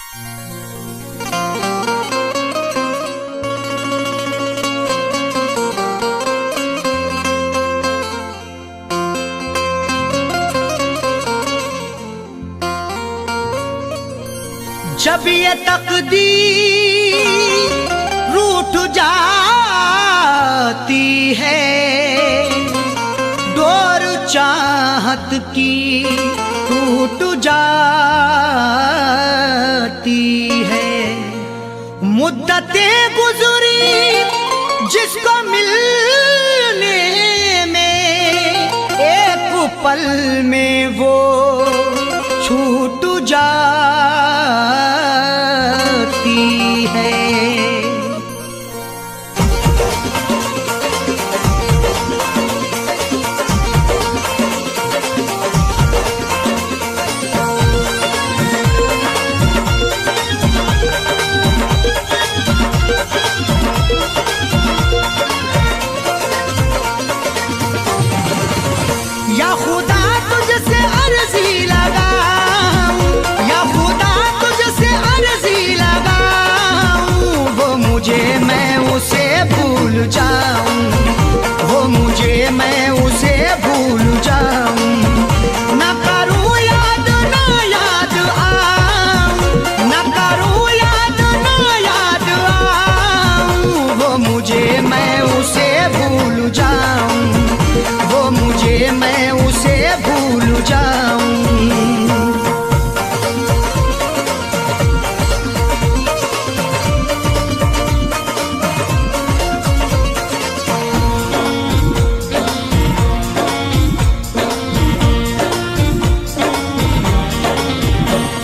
जब ये तकदीर रूठ जाती है, डोर चाहत की टूट जाती है। मुद्दतें गुजरी जिसको मिलने में, एक पल में वो छूट जाती है। या खुदा तुझसे अर्जी लगाऊं, या खुदा तुझसे अर्जी लगाऊं, वो मुझे मैं उसे भूल जाऊं, वो मुझे मैं उसे भूल जाऊं। न करूं याद ना याद आऊं, न करूं याद ना याद आऊं, वो मुझे मैं उसे भूल जाऊं, वो मुझे मैं उसे भूल जाऊं।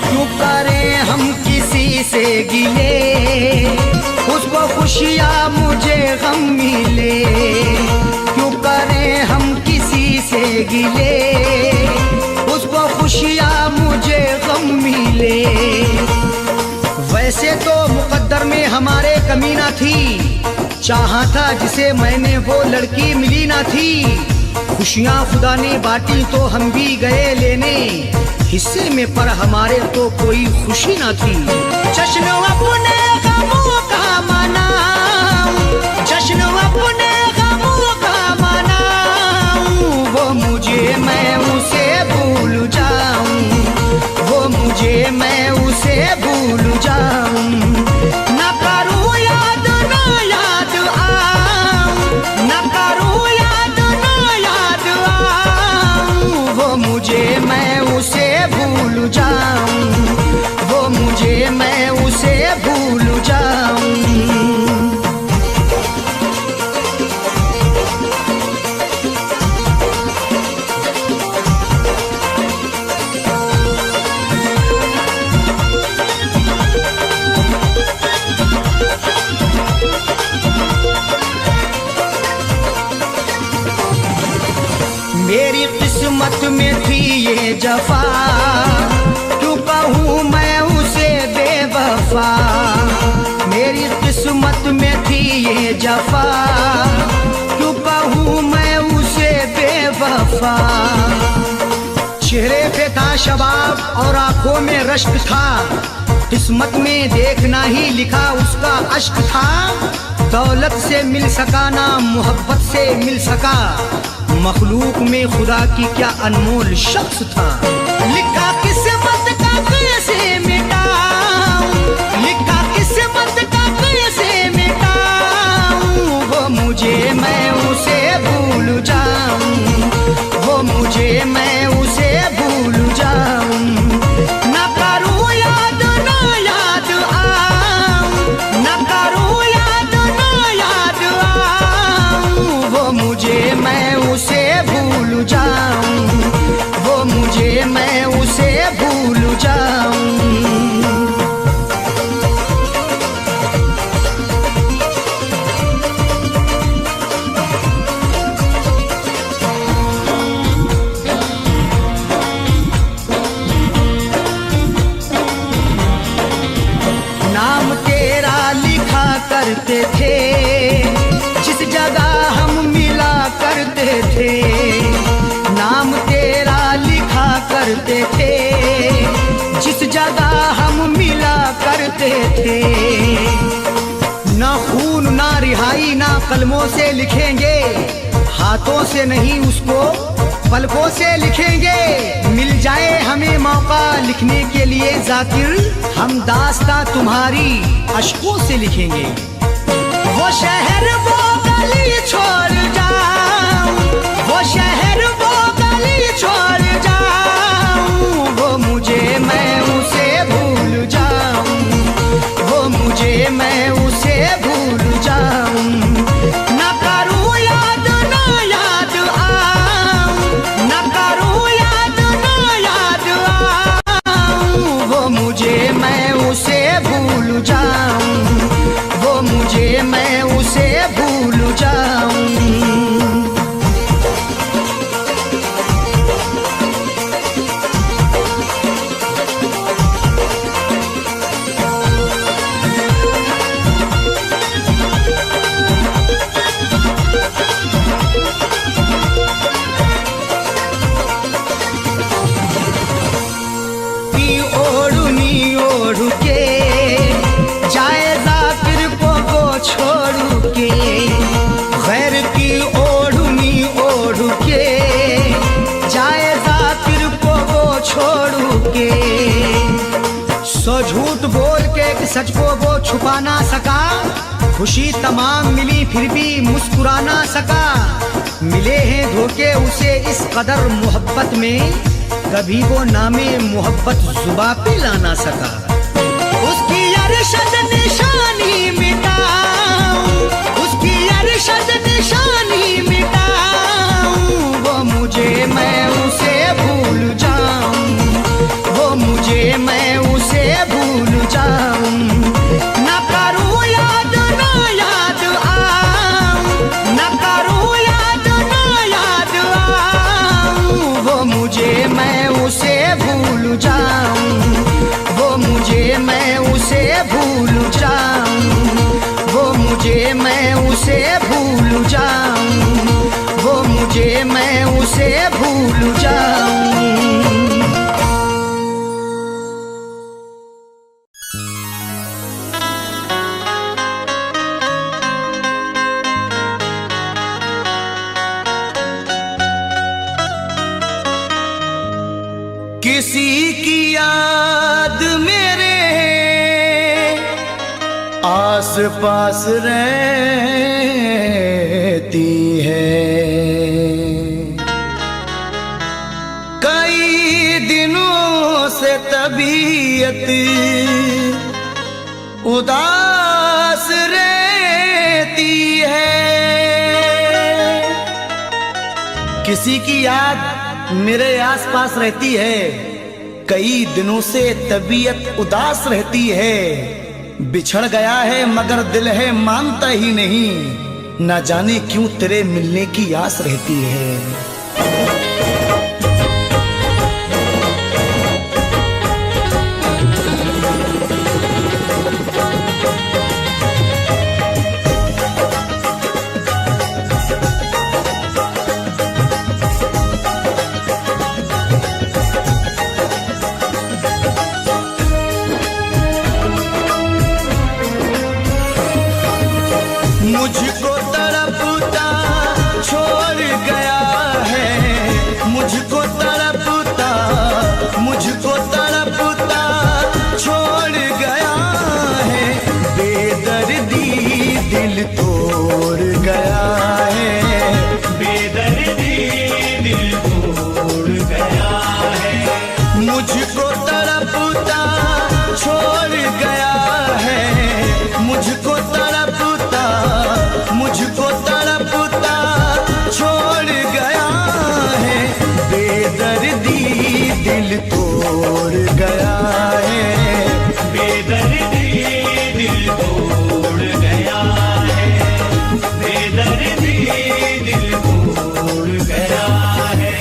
क्यों करें हम किसी से गिले, उसको खुशियाँ मुझे गम मिले। क्यों करें हम किसी से गिले, उसको खुशियाँ मुझे गम मिले। वैसे तो मुकद्दर में हमारे कमी ना थी, चाहा था जिसे मैंने वो लड़की मिली ना थी। खुशियाँ खुदा ने बांटी तो हम भी गए लेने, हिस्से में पर हमारे तो कोई खुशी ना थी। जश्न अपने गमों का मनाऊं, जश्न अपने गमों का मनाऊं, वो मुझे मैं उसे भूल जाऊं, वो मुझे मैं उसे भूल जाऊं। न करूं याद ना याद आऊं, न करूं याद ना याद आऊं, वो मुझे मैं उसे भूल जाऊं, वो मुझे मैं उसे भूल जाऊं। मेरी किस्मत में थी ये जफा, क्यों कहूँ मैं उसे बेवफा। मेरी किस्मत में थी ये जफा, क्यों कहूँ मैं उसे बेवफा। चेहरे पे था शबाब और आंखों में रश्क था, किस्मत में देखना ही लिखा उसका अश्क था। दौलत से मिल सका ना मोहब्बत से मिल सका, मखलूक में खुदा की क्या अनमोल शख्स था। लिखा किस्मत का कैसे मिटाऊं, लिखा किस्मत का कैसे मिटाऊं, वो मुझे मैं उसे भूल जाऊं, वो मुझे मैं उसे भूल जाऊं। न करूं याद ना याद आऊं, न करूं याद ना याद आऊं, वो मुझे मैं उसे भूल जाऊं, वो मुझे मैं उसे भूल जाऊं। नाम तेरा लिखा करते थे, जिस जगह हम मिला करते थे। नाम तेरा लिखा करते थे, जिस जगह हम मिला कहते थे। ना खून ना रिहाई ना कलमों से लिखेंगे, हाथों से नहीं उसको पलकों से लिखेंगे। मिल जाए हमें मौका लिखने के लिए जाकिर, हम दास्तां तुम्हारी अश्कों से लिखेंगे। वो शहर वो गली छोड़ जाऊं, वो शहर वो गली छोड़ जाऊं, वो मुझे मैं उसे भूल जाऊं, वो मुझे मैं उसे भूल जाऊं। ना करूं याद ना याद आऊं, ना करूं याद ना याद आऊं, वो मुझे मैं उसे भूल जाऊं, वो मुझे मैं उसे भूल जाऊं। ओढ़नी ओढ़ के जाए जाकिर को वो छोड़ के, खैर की ओढ़नी ओढ़ के जाए जाकिर को वो छोड़ के। सो झूठ बोल के कि सच को वो छुपा ना सका, खुशी तमाम मिली फिर भी मुस्कुरा ना सका। मिले हैं धोखे उसे इस कदर मोहब्बत में, कभी वो नामे मोहब्बत जुबा पे ला ना सका। उसकी अरशद निशानी मिटाऊं, उसकी अरशद निशानी मिटाऊं, वो मुझे मैं उसे भूल जाऊं, वो मुझे मैं उसे भूल जाऊं। ना करूं याद ना याद आऊं, ना करूं याद ना याद आऊं, वो मुझे मैं उसे भूल जाऊं, वो मुझे मैं उसे भूल जाऊं, वो मुझे मैं उसे भूल जाऊं, वो मुझे मैं उसे भूल जाऊं। किसी की याद मेरे आस पास रहती है, कई दिनों से तबीयत उदास रहती है। किसी की याद मेरे आसपास रहती है, कई दिनों से तबीयत उदास रहती है। बिछड़ गया है मगर दिल है मानता ही नहीं, ना जाने क्यों तेरे मिलने की आस रहती है। मुझको तड़पता छोड़ गया है, मुझको तड़पता छोड़ गया है। बेदर्दी दिल तोड़ गया है, बेदर्दी दिल तोड़ गया है। मुझको तड़पता छोड़ गया है, मुझको तड़पता छोड़ गया है। बेदर्दी दिल तोड़ गया है, बेदर्दी दिल तोड़ गया है, बेदर्दी दिल तोड़ गया है।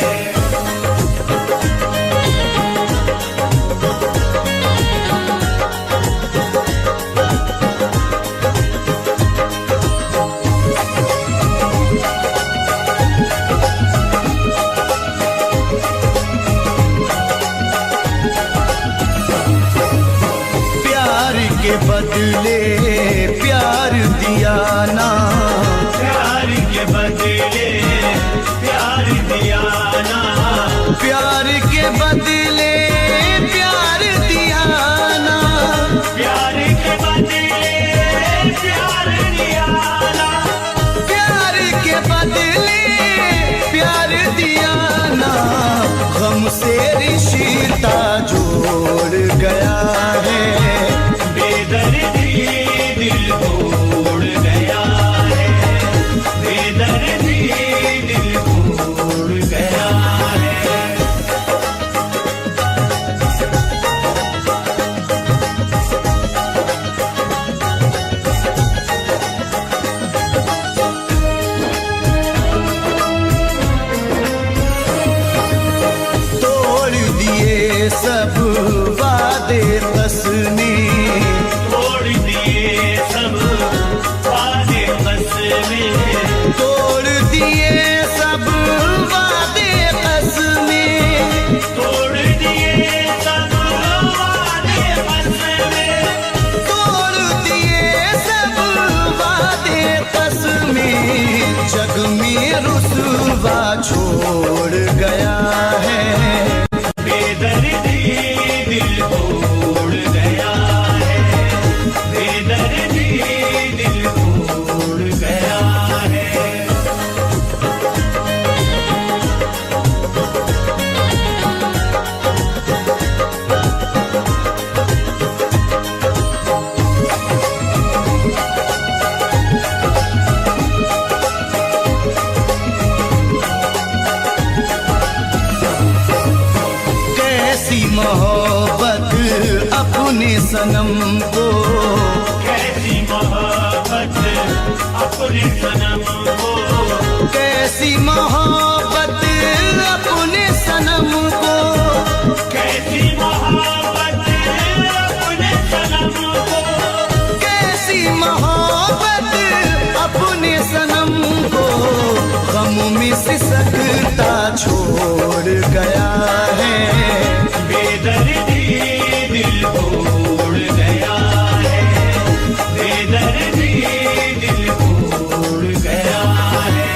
के बदले प्यार दिया ना, प्यार के बदले प्यार दिया ना, प्यार के बदले प्यार दिया ना, प्यार के बदले प्यार दिया ना, प्यार के बदले प्यार दिया ना। गम से रिश्ता जोड़ गया है, बेदर्दी दिल तोड़ गया है, बेदर्दी दिल तोड़ गया है। तोड़ दिए सब वादे कसने, तोड़ दिए सब वादे कसमे, तोड़ दिए सब वादे कसने, तोड़ दिए सब वादे कसमे, तोड़ दिए सब वादे कसमे। जग में रुसवा छोड़ गया है, बेदर्दी दिल तोड़ गया है, बेदर्दी दिल तोड़ गया है। कैसी मोहब्बत अपने सनम को, कैसी मोहब्बत अपने सनम को, कैसी मोहब्बत अपने सनम को, कैसी मोहब्बत अपने सनम को, कैसी मोहब्बत अपने सनम को। गम में सिसकता छोड़ गया है, बेदर्दी दिल तोड़ गया है, बेदर्दी दिल तोड़ गया है।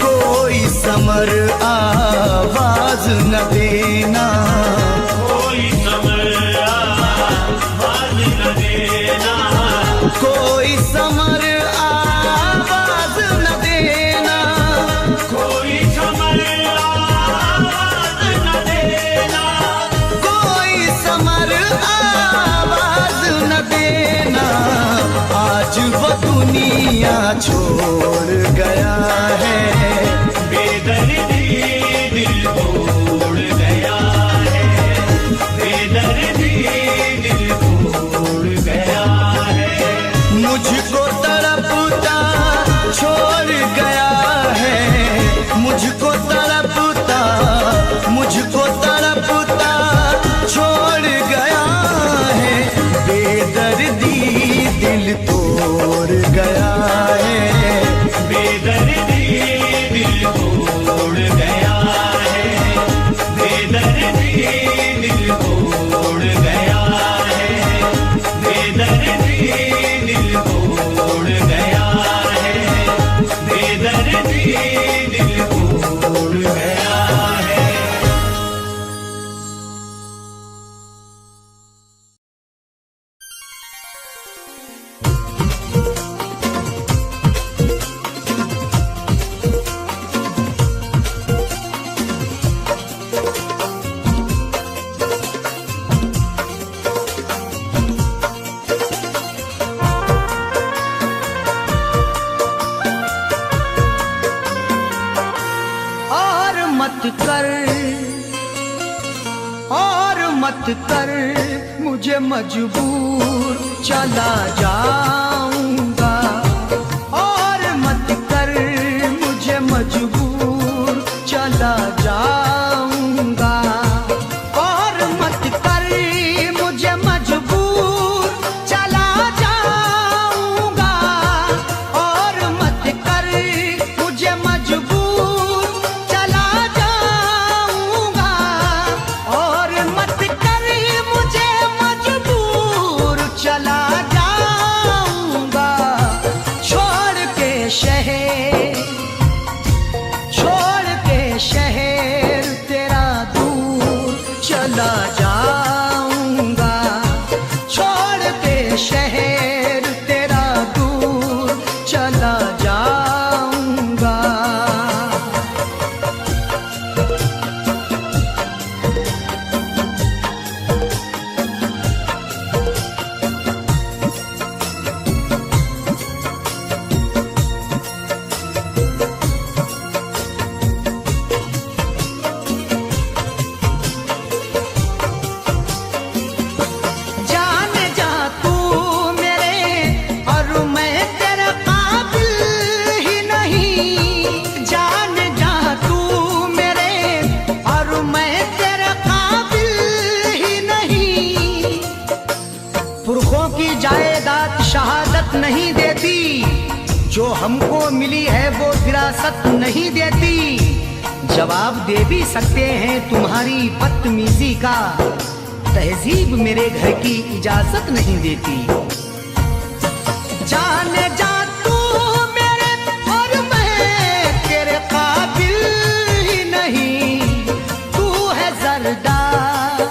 कोई समर आवाज न देना, कोई समर आवाज न देना, कोई समर आवाज न देना, कोई समर आवाज न देना, कोई समर आवाज न देना। आज वो दुनिया छोड़ गया है, बेदर्दी दिल तोड़ गया है, बेदर्दी दिल तोड़ गया है। मुझको तड़पता छोड़ गया है, मुझको तड़पता, मुझको तड़पता छोड़ गया है। बेदर्दी दिल तोड़ गया है, बेदर्दी दिल तोड़ गया है, बेदर्दी दिल तोड़ गया है, बेदर्दी दिल तोड़ गया है, बेदर्दी दिल तोड़ गया है। मत कर मुझे मजबूर, चला जाऊंगा। और मत कर मुझे मजबूर, चला जाऊंगा। और मत कर मुझे मजबूर, चला पुरखों की जायदाद शहादत नहीं देती, जो हमको मिली है वो विरासत नहीं देती। जवाब दे भी सकते हैं तुम्हारी बदतमीजी का, तहजीब मेरे घर की इजाजत नहीं देती। जाने जा तू मेरे और मैं तेरे काबिल ही नहीं, तू है जरदार,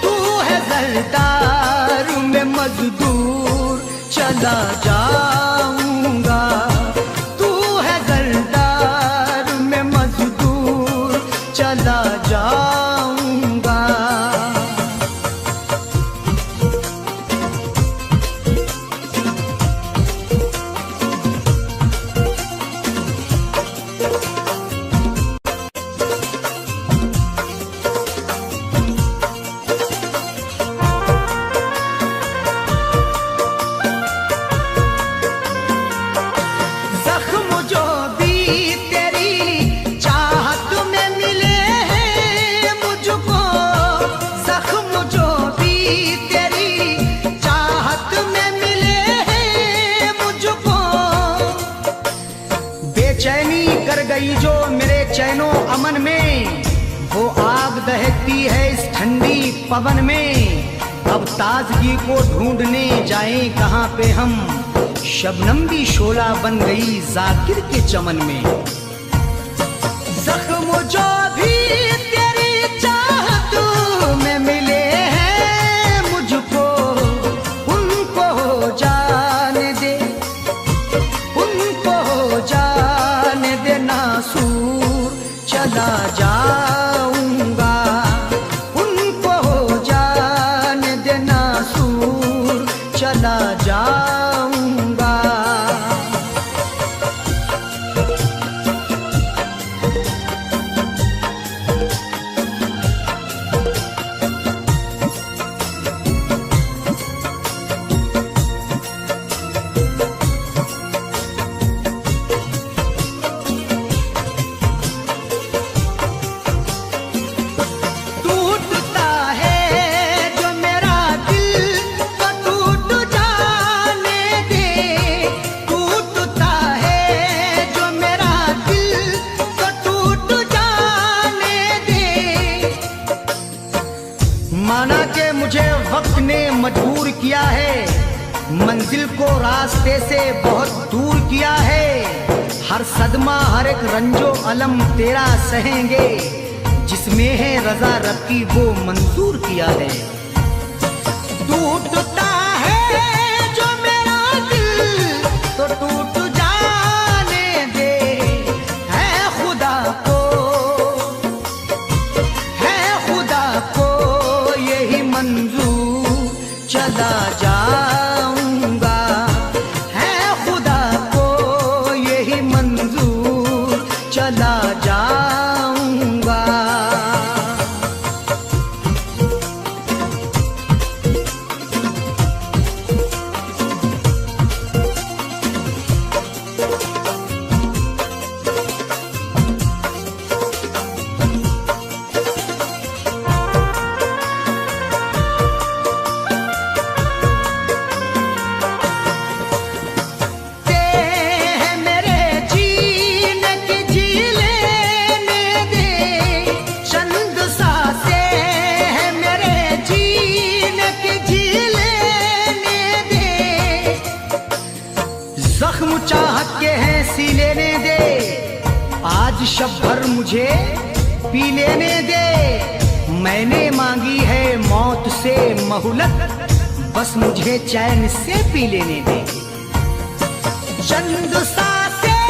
तू है जरदार, मैं मजदूर चला जाऊंगा, तू है जरदार, मैं मजदूर चला जाऊंगा। जख्म जो भी तेरी चाहत में मिले हैं मुझको, जख्म जो भी तेरी चाहत में मिले हैं मुझको, बेचैनी कर गई जो मेरे चैनो अमन में, वो आग दहकती है इस ठंडी पवन में। अब ताजगी को ढूंढने जाएं कहाँ पे हम, शबनम भी शोला बन गई जाकिर के चमन में। जख्म जो भी तेरी चाहत में मिले हैं मुझको, उनको जाने दे, उनको जाने दे, नासूर चला जाऊंगा, उनको जाने दे, नासूर चला जाऊंगा। टूटता है जो मेरा दिल तो टूट जाने दे, टूटता है जो मेरा दिल तो टूट जाने दे। माना कि मुझे वक्त ने मजबूर किया है, मंजिल को रास्ते से बहुत दूर किया है। हर सदमा हर एक रंजो अलम तेरा सहेंगे, जिसमें है रजा रब की वो मंजूर किया है। टूटता है जो मेरा दिल तो टूट जाने दे, है खुदा को, है खुदा को यही मंजूर चला जाऊंगा, है खुदा को यही मंजूर चला जाऊंगा। जख्म चाहत के हैं सी लेने दे, आज शब भर मुझे पी लेने दे। मैंने मांगी है मौत से मोहलत, बस मुझे चैन से पी लेने दे। चंद सांसें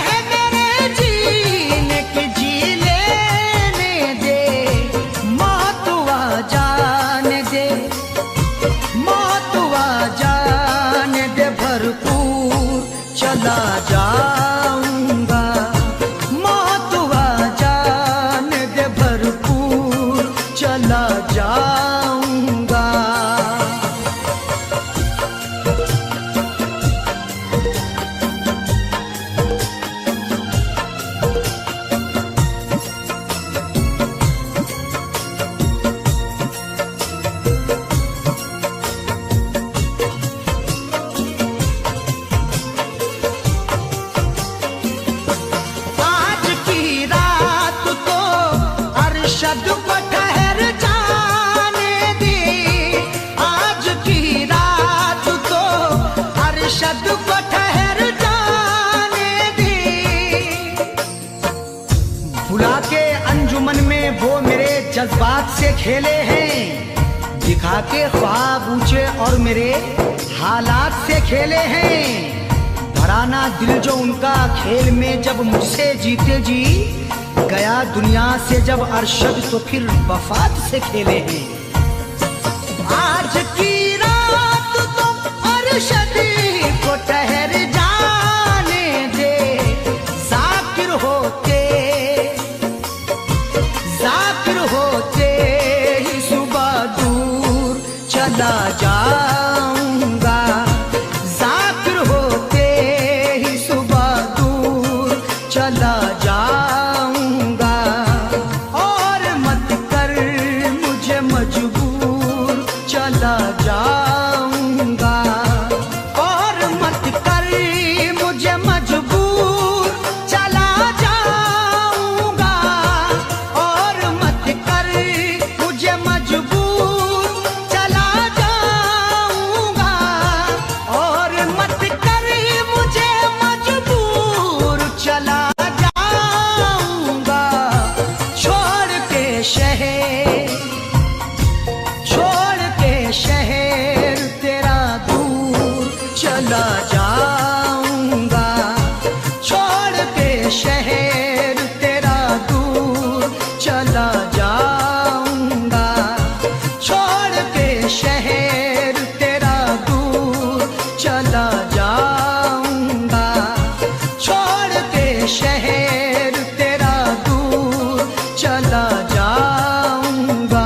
हैं मेरे जीने की, जी लेने दे, मौत आ जाने दे, मौत आ जाने दे, भरपूर चला जाऊंगा, मौत आ जाने दे, भरपूर चला जाऊंगा। जज्बात से खेले हैं, दिखा के ख्वाब ऊंचे और मेरे हालात से खेले हैं। धराना दिल जो उनका खेल में जब मुझसे जीते जी, गया दुनिया से जब अरशद तो फिर वफात से खेले हैं। आज की रात तो अरशद को ठहर जाने दे, जाकिर होते ही सुबह दूर चला जाऊंगा, जाकिर होते ही सुबह दूर चला जाऊंगा। और मत कर मुझे मजबूर, चला जाऊंगा। और मत कर मुझे मजबूर, चला जाऊंगा। और मत कर मुझे मजबूर, चला जाऊंगा। और मत कर मुझे मजबूर, चला जाऊंगा। छोड़ के शहर तेरा दूर चला जाऊंगा। छोड़ के शहर तेरा दूर चला जाऊंगा। छोड़ के शहर तेरा दूर चला जाऊंगा। छोड़ के शहर तेरा दूर चला जाऊंगा।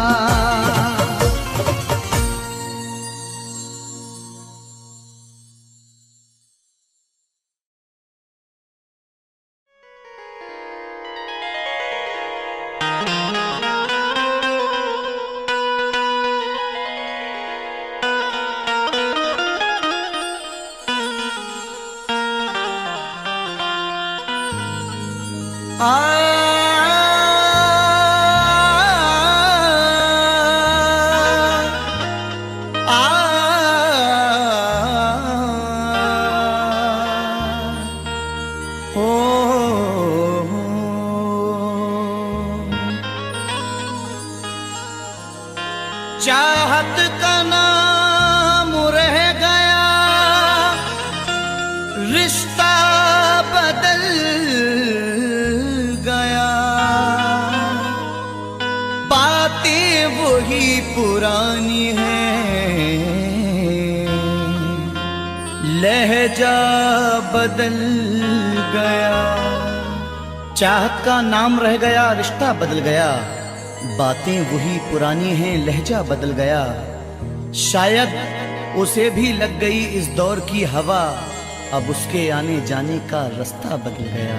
चाहत का नाम रह गया, रिश्ता बदल गया। बातें वही पुरानी हैं, लहजा बदल गया। चाहत का नाम रह गया, रिश्ता बदल गया। बातें वही पुरानी हैं, लहजा बदल गया। शायद उसे भी लग गई इस दौर की हवा, अब उसके आने जाने का रास्ता बदल गया।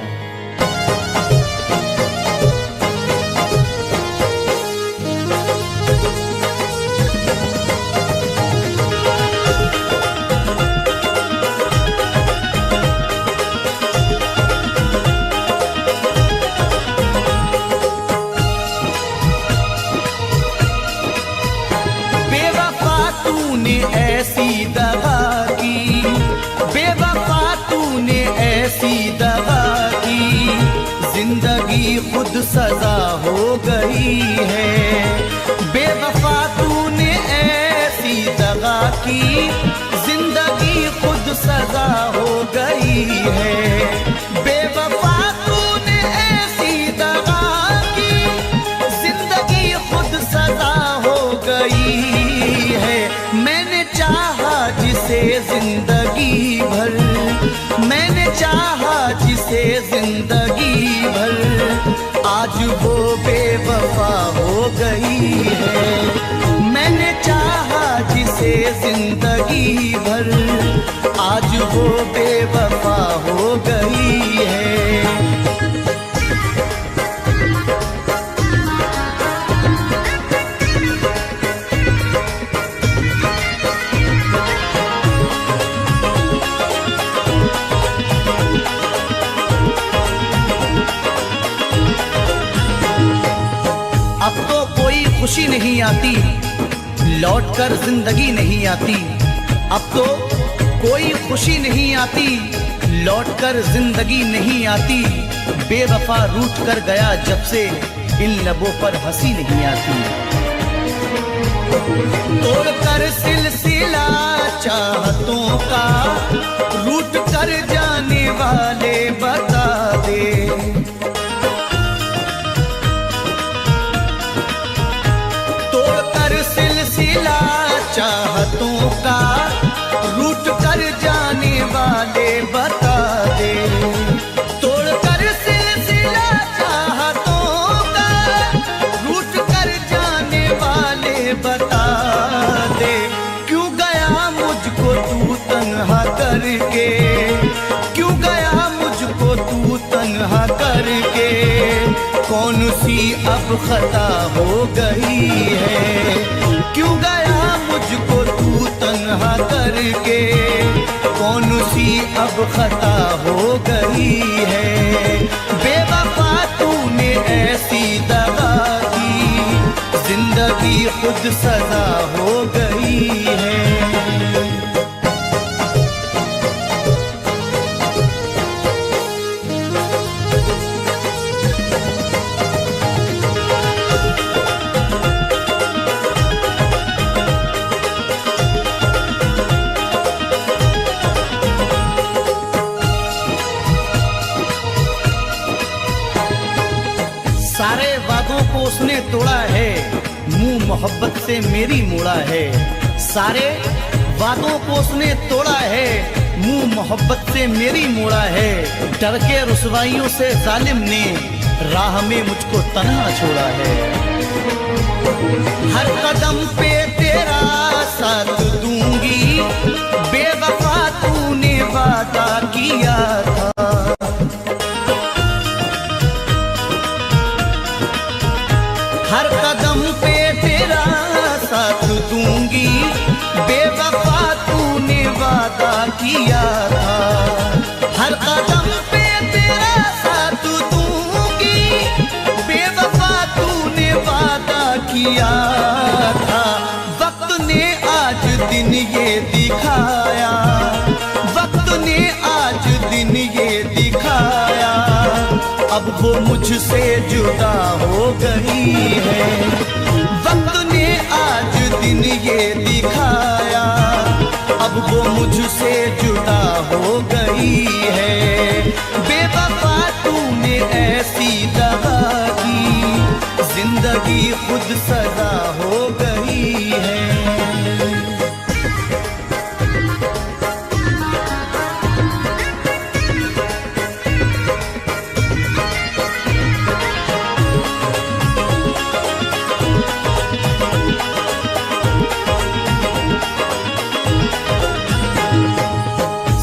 ऐसी दगा की, बेवफा तूने ऐसी दगा की, जिंदगी खुद सजा हो गई है। बेवफा तूने ऐसी दगा की, जिंदगी खुद सजा हो गई है। बेवफा तूने ऐसी दगा की, जिंदगी खुद सजा हो गई है। मैंने चाहा जिसे जिंदगी भर, मैंने चाहा जिसे जिंदगी भर, आज वो बेवफा हो गई है। मैंने चाहा जिसे जिंदगी भर, आज वो बेवफा हो गई है। अब तो कोई खुशी नहीं आती, लौटकर जिंदगी नहीं आती। अब तो कोई खुशी नहीं आती, लौटकर जिंदगी नहीं आती। बेवफा रूठ कर गया जब से, इन लबों पर हंसी नहीं आती। तोड़कर सिलसिला चाहतों का, रूठ कर जाने वाले बता दे। तोड़कर सिलसिला चाहतों का, रूठ कर जाने वाले बता दे। तोड़कर सिलसिला चाहतों का, रूठ कर जाने वाले बता दे। क्यों गया मुझको तू तन्हा करके, क्यों गया मुझको तू तन्हा करके। कौन सी अब खता हो गई है, क्यों गया मुझको तू तन्हा करके। कौन सी अब खता हो गई है। बेवफा तूने ऐसी दगा दी, जिंदगी खुद सजा हो गई है। सारे वादों को उसने तोड़ा है, मुंह मोहब्बत से मेरी मोड़ा है। सारे वादों को उसने तोड़ा है, मुंह मोहब्बत से मेरी मोड़ा है। डर के रुसवाइयों से जालिम ने राह में मुझको तन्हा छोड़ा है। हर कदम पे तेरा साथ दूंगी, बेवफा तूने वादा किया था। हर कदम पे तेरा साथ दूंगी, बेवफा तूने वादा किया था। हर कदम पे तेरा साथ दूंगी, बेवफा तूने वादा किया था। वक्त ने आज दिन ये दिखाया, वक्त ने आज दिन ये दिखाया। अब वो मुझसे जुदा हो गई है। वक्त ने आज दिन ये दिखाया, अब वो मुझसे जुदा हो गई है। बेवफा तूने ऐसी दगा की, जिंदगी खुद सजा हो गई है।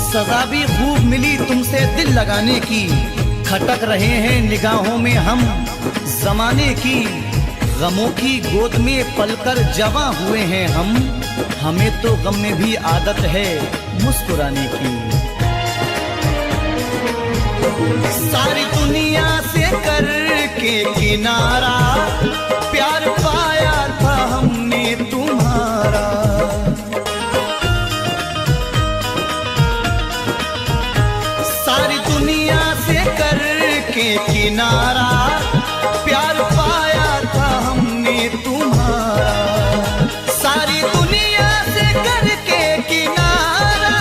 सजा भी खूब मिली तुमसे दिल लगाने की, खटक रहे हैं निगाहों में हम जमाने की। गमों की गोद में पलकर जवां हुए हैं हम, हमें तो गम में भी आदत है मुस्कुराने की। सारी दुनिया से करके किनारा, प्यार पाया था हमने तुम्हारा। सारी दुनिया से करके किनारा, प्यार पाया था हमने तुम्हारा। सारी दुनिया से करके किनारा,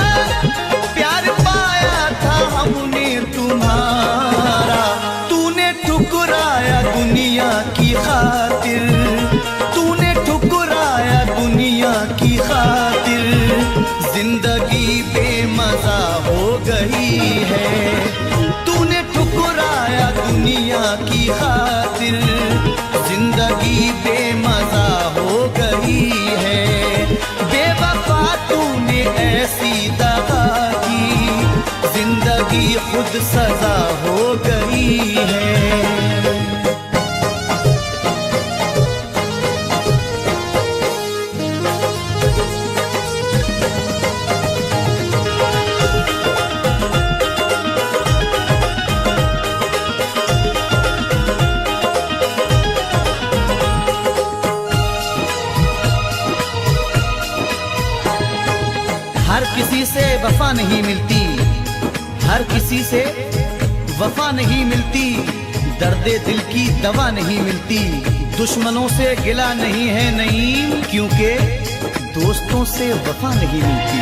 प्यार पाया था हमने तुम्हारा। तूने ठुकराया दुनिया की खातिर, तूने ठुकराया दुनिया की खातिर। जिंदगी बेमजा हो गई है। तूने ठुकराया दुनिया की खातिर, जिंदगी बेमजा हो गई है। बेवफा तूने ऐसी दगा की, जिंदगी खुद सजा हो गई है। हर किसी से वफा नहीं मिलती, हर किसी से वफा नहीं मिलती। दर्दे दिल की दवा नहीं मिलती, दुश्मनों से गिला नहीं है नईम, क्योंकि दोस्तों से वफा नहीं मिलती।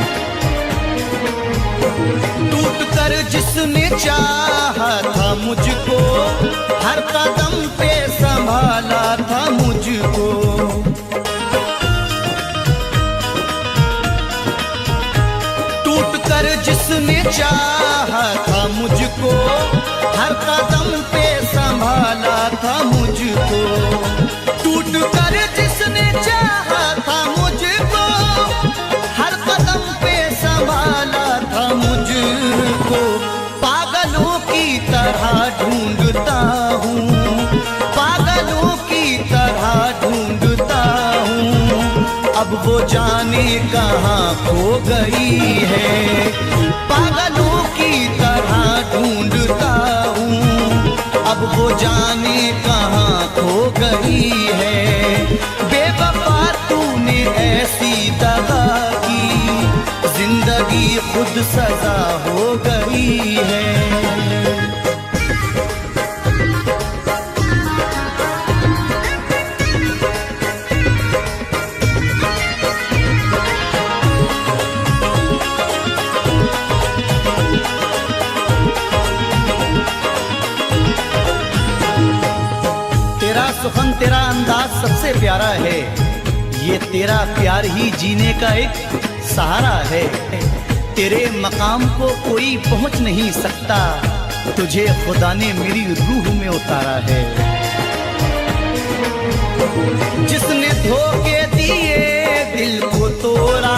टूट कर जिसने चाहा था मुझको, हर कदम पे संभाला था मुझको। टूट कर जिसने चाहा था मुझको, हर कदम पे संभाला था मुझको। टूट कर जिसने चाहा था मुझको, हर कदम पे संभाला था मुझको। पागलों की तरह ढूंढता हूँ, पागलों की तरह ढूंढता हूँ, अब वो जाने कहाँ खो गई है। पागलों की तरह ढूंढता हूँ, अब वो जाने कहाँ खो गई है। बेवफा तूने ऐसी दगा की, जिंदगी खुद सजा हो गई है। तेरा सुखन, तेरा अंदाज सबसे प्यारा है, ये तेरा प्यार ही जीने का एक सहारा है। तेरे मकाम को कोई पहुंच नहीं सकता, तुझे खुदा ने मेरी रूह में उतारा है। जिसने धोखे दिए दिल को तोड़ा,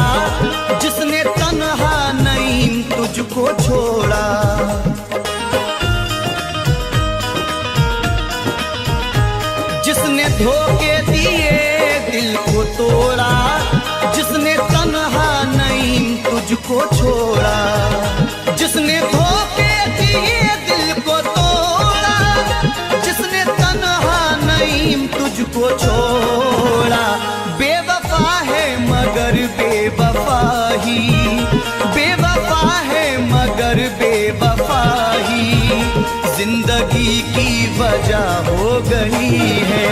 जिसने तन्हा नईम तुझको छोड़ा। जिसने धोखे दिए दिल को तोड़ा, जिसने तन्हा नईम तुझको छोड़ा। जिसने धोखे दिए दिल को तोड़ा, जिसने तन्हा नईम तुझको छोड़ा। बेवफा है मगर बेवफा ही, बेवफा है मगर बेवफा ही, जिंदगी की वजह हो गई है।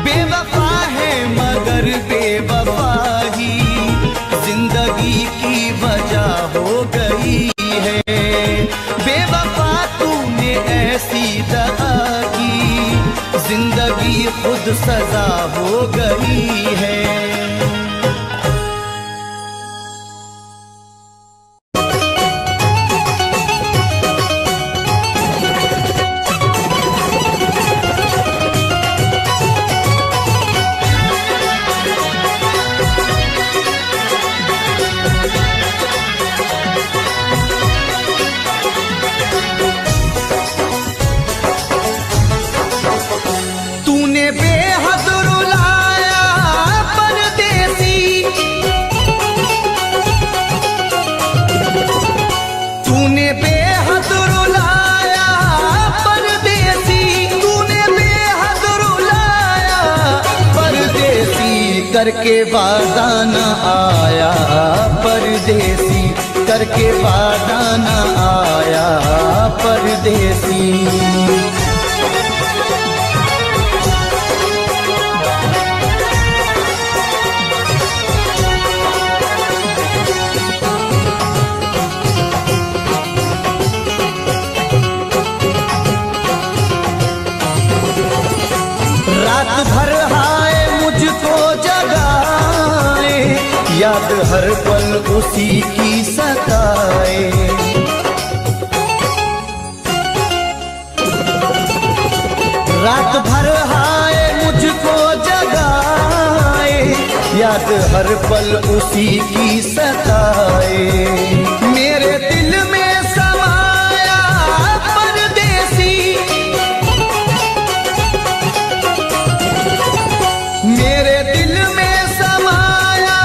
बेवफा है मगर बेवफा ही, जिंदगी की वजह हो गई है। बेवफा तूने ऐसी दगा की, जिंदगी खुद सजा हो गई है। करके वादा न आया परदेसी, करके वादा न आया परदेसी। रात भर हाय मुझको जगाए, याद हर पल उसी की सताए। रात भर हाय मुझको जगाए, याद हर पल उसी की सताए। मेरे दिल में समाया परदेसी, मेरे दिल में समाया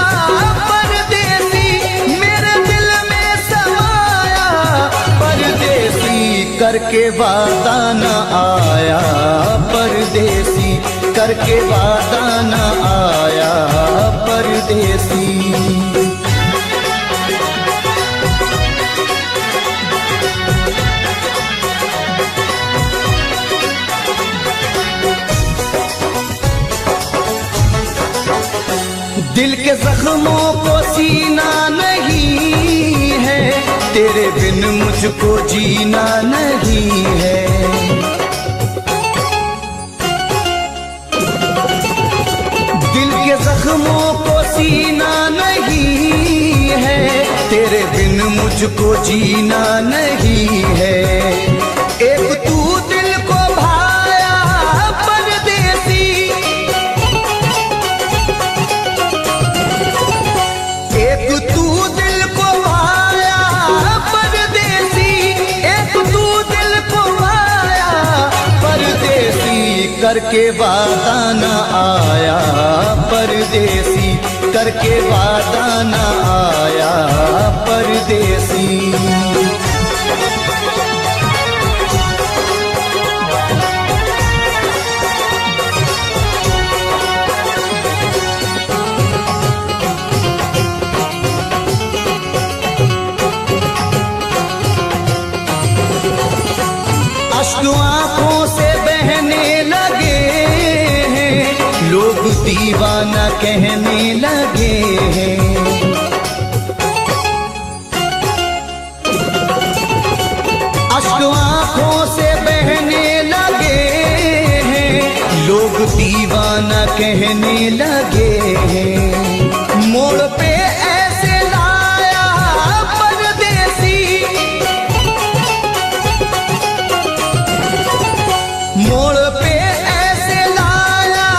परदेसी, मेरे दिल में समाया परदेसी। करके वादा न आया परदेसी, करके वादा न आया परदेसी। दिल के जख्मों को सीना नहीं है, तेरे बिन मुझको जीना नहीं है। दिल के जख्मों को सीना नहीं है, तेरे बिन मुझको जीना नहीं है। एक तू दिल को भाया परदेसी, एक तू दिल को भाया परदेसी, एक तू दिल को भाया परदेसी, करके वादा न आया परदेसी, करके वादा न आया परदेसी। अश्क आंखों से बहने लगे हैं, लोग दीवाना कहने लगे हैं। अश्क आंखों से बहने लगे हैं, लोग दीवाना कहने लगे हैं। मोड़ पे ऐसे लाया परदेसी, मोड़ पे ऐसे लाया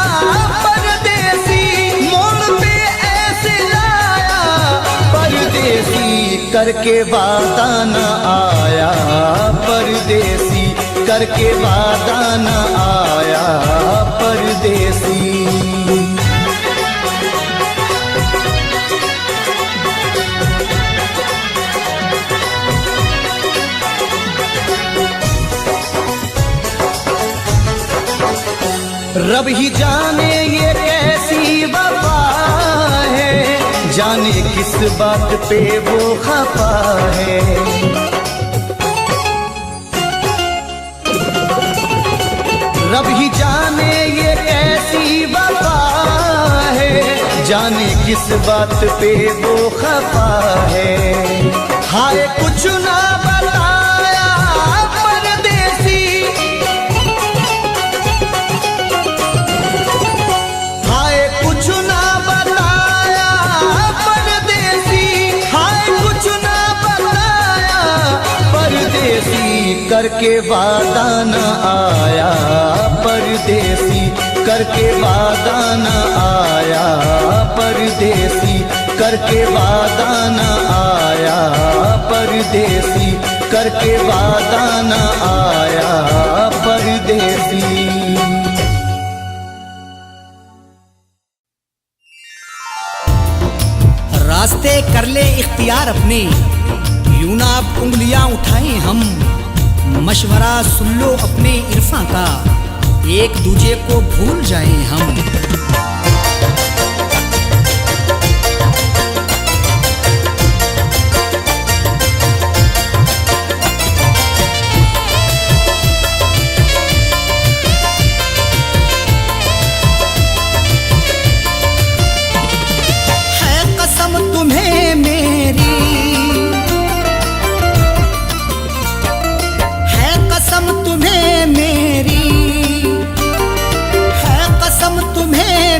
परदेसी, मोड़ पे ऐसे लाया परदेसी, करके वादा न आया परदेसी, करके वादा न आया परदेसी। रब ही जाने ये कैसी वफा है, जाने किस बात पे वो खफा है। रब ही जाने ये कैसी वफा है, जाने किस बात पे वो खफा है। हाय कुछ ना बताया परदेसी, हाय कुछ ना बताया परदेसी, हाय कुछ ना बताया परदेसी, करके वादा न आया परदेसी, करके वादा न आया परदेसी, करके वादा न आया परदेसी, करके वादा न आया परदेसी। रास्ते कर ले इख्तियार अपने, यूं ना अब उंगलियां उठाएं हम। मशवरा सुन लो अपने इरफा का, एक दूजे को भूल जाएं हम। है कसम तुम्हें मेरी, है कसम तुम्हें मेरी, है कसम तुम्हें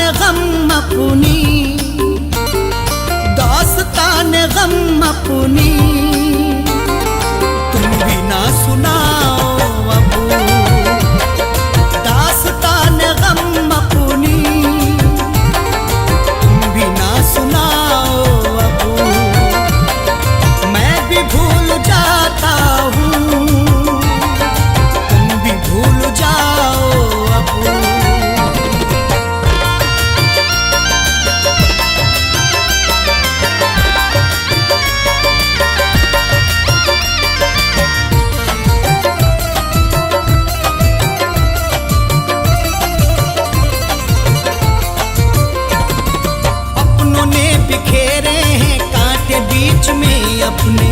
गम अपनी, दास्तान गम अपनी तुम भी ना सुनाओ अबू। दास्तान गम अपनी तुम भी ना सुनाओ अबू। मैं भी भूल जाता हूँ, तुम भी भूल जाओ अबू। बिखेरे हैं कांटे बीच में अपने,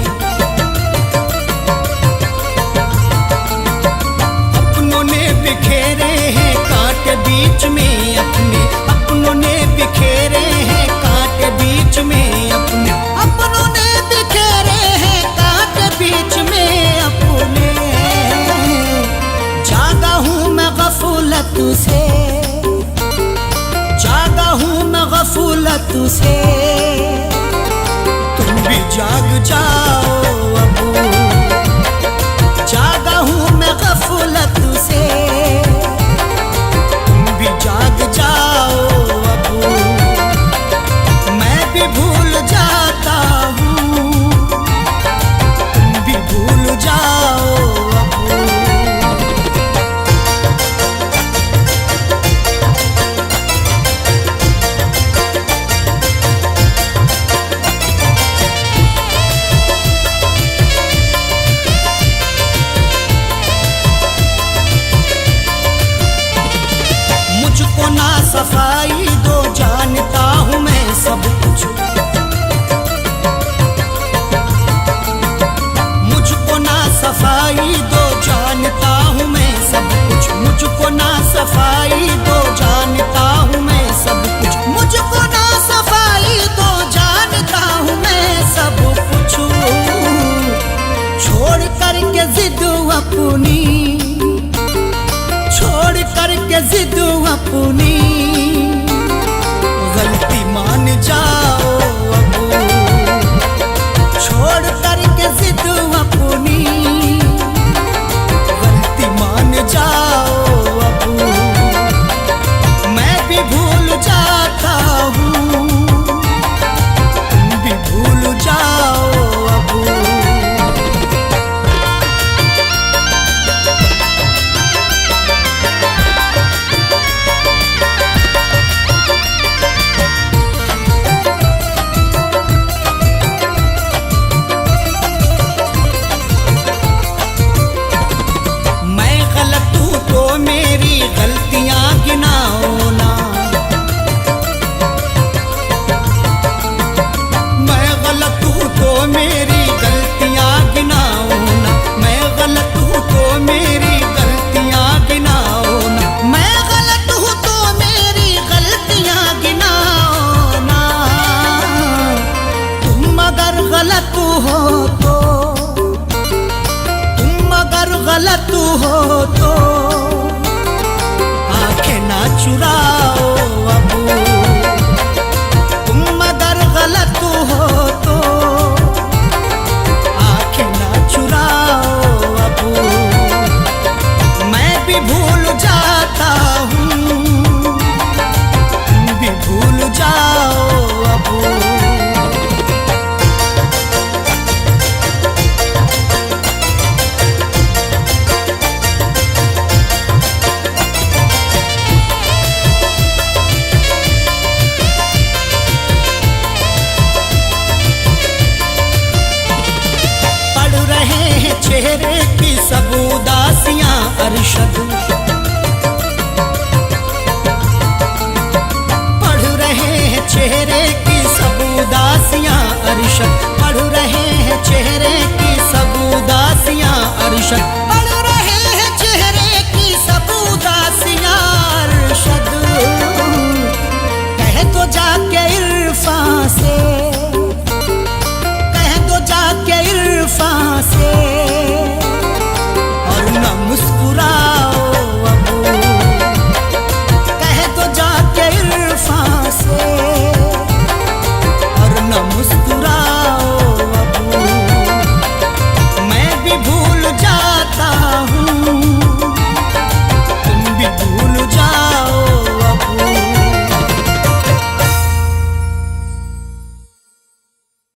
अपनों ने बिखेरे हैं कांटे बीच में अपने, अपनों ने बिखेरे हैं कांटे बीच में अपने, अपनों ने बिखेरे हैं कांटे बीच में अपने। जागा हूँ मैं गफलत से, जागा हूँ मैं गफलत से, तुम भी जाग जाओ अबू। जागा हूँ मैं गफलत से, तुम भी जाग जाओ अबू। मैं भी भूल जाता हूँ, तुम भी भूल जाओ अबू। मुझको ना सफाई दो, जानता हूँ मैं सब कुछ। मुझको ना सफाई दो, जानता हूँ मैं सब कुछ। मुझको ना सफाई दो, जानता हूँ मैं सब कुछ। मुझको ना सफाई दो, जानता हूँ मैं सब कुछ। छोड़ करके जिद अपनी, छोड़ करके जिद अपनी, गलती मान जाओ अबू। छोड़ करके जिद अपनी, गलती मान जाओ अबू। मैं भी भूल जाता हूँ, तुम भी भूल जाओ अबू। मेरी गलतियां गिनाओ ना, मैं गलत हूँ तो मेरी गलतियां गिनाओ ना। मैं गलत हूँ तो मेरी गलतियां गिनाओ ना। मैं गलत हूँ तो मेरी गलतियां गिनाओ ना। तुम अगर गलत हो तो, तुम अगर गलत हो तो ना चुराओ अबू। तुम अगर गलत हो तो आंखें ना चुराओ अबू। मैं भी भूल जाता हूँ, तुम भी भूल जाओ अबू। चेहरे की सब उदासियां अरशद,